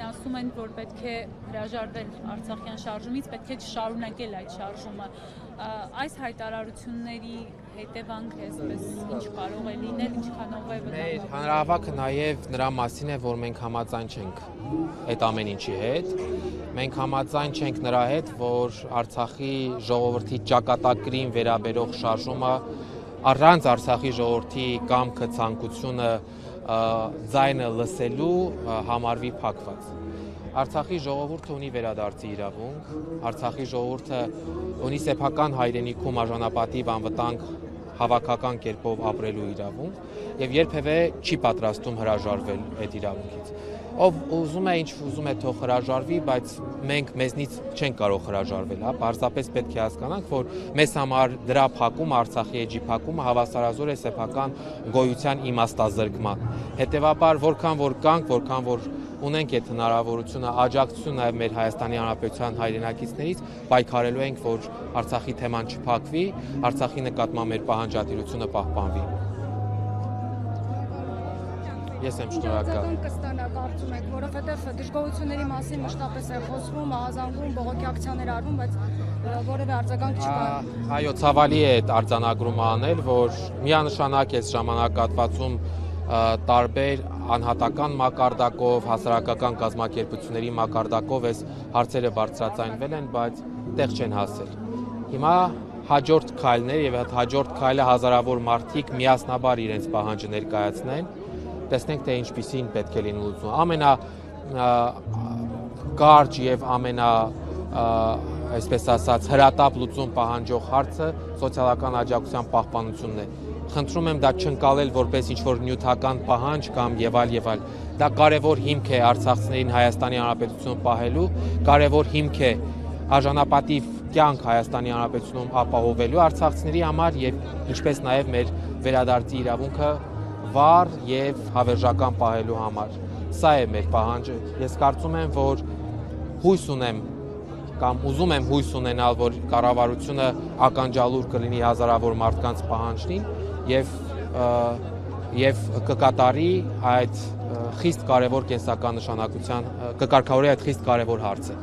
ասում են, որ պետք է հրաժարվել Արցախյան շարժումից, պետք է չշարունակել այդ շարժումը։ Այս հայտարարությունների հետևանքը այսպես ինչ կարող է լինել, ինչքանով է Մեր վտանգավոր։ հանրահավաքը նաև նրա մասին է, որ մենք համաձայն չենք այդ ամեն ինչի հետ։ Մենք համաձայն չենք նրա հետ, որ Արցախի ժողովրդի ճակատագրին վերաբերող շարժումը առանց Արցախի ժողովրդի կամքը, ցանկությունը, ձայնը լսելու համարվի փակված։ Արցախի ժողովուրդը ունի վերադարձի իրավունք, Արցախի ժողովուրդը ունի սեփական հայրենիքում արժանապատիվ անվտանգ հավաքական կերպով ապրելու իրավունք եւ երբևէ չի պատրաստում հրաժարվել այդ իրավունքից։ Ով ուզում է, ինչ ուզում է թող հրաժարվի, բայց մենք մեզնից չենք կարող հրաժարվել, հա, պարզապես պետք է հասկանանք, որ մեզ համար դրա փակումը, Արցախի էջի փակումը հավասարազոր է սեփական գոյության իմաստազրկման։ Հետևաբար, որքան որ կանք, որքան որ ունենք այդ հնարավորությունը, աջակցություն նաև մեր Հայաստանի Հանրապետության հայրենակիցներից, պայքարելու ենք, որ Արցախի թեման չփակվի, Արցախի նկատմամբ մեր պահանջատիրությունը պահպանվի։ Ես եմ շնորհակալ։ Կստանա կարծում եք, որովհետև դժգոհությունների մասին մշտապես է խոսվում, ահազանգում, բողոքի ակցիաներ արվում, բայց որևէ արձագանք չկա։ Այո, ցավալի է այդ արձանագրումը անել, որ միանշանակ այս ժամանակահատվածում տարբեր անհատական մակարդակով, հասարակական կազմակերպությունների մակարդակով այս հարցերը բարձրացանվել են, բայց տեղ չեն հասել։ Հիմա հաջորդ քայլն է եւ այդ հաջորդ քայլը հազարավոր մարդիկ միասնաբար իրենց պահանջը ներկայացնեն, տեսնենք թե ինչպիսին պետք է լինի լուծումը։ Ամենա կարճ եւ ամենա այսպես ասած հրատապ լուծում պահանջող հարցը սոցիալական աջակցության պահպանությունն է։ Խնդրում եմ դա չընկալել որպես ինչ-որ նյութական պահանջ կամ եւ այլ։ Դա կարևոր հիմք է արցախցիներին Հայաստանի Հանրապետությունում պահելու, կարևոր հիմք է արժանապատիվ կյանք Հայաստանի Հանրապետությունում ապահովելու արցախցիների համար եւ ինչպես նաեւ մեր վերադարձի իրավունքը վառ եւ հավերժական պահելու համար։ Սա է մեր պահանջը։ Ես կարծում եմ, որ հույս ունեմ կամ ուզում եմ հույս ունենալ, որ կառավարությունը ականջալուր կլինի հազարավոր մարդկանց պահանջին եւ կկատարի այդ խիստ կարևոր կենսական նշանակության կկարգավորի այդ խիստ կարևոր հարցը։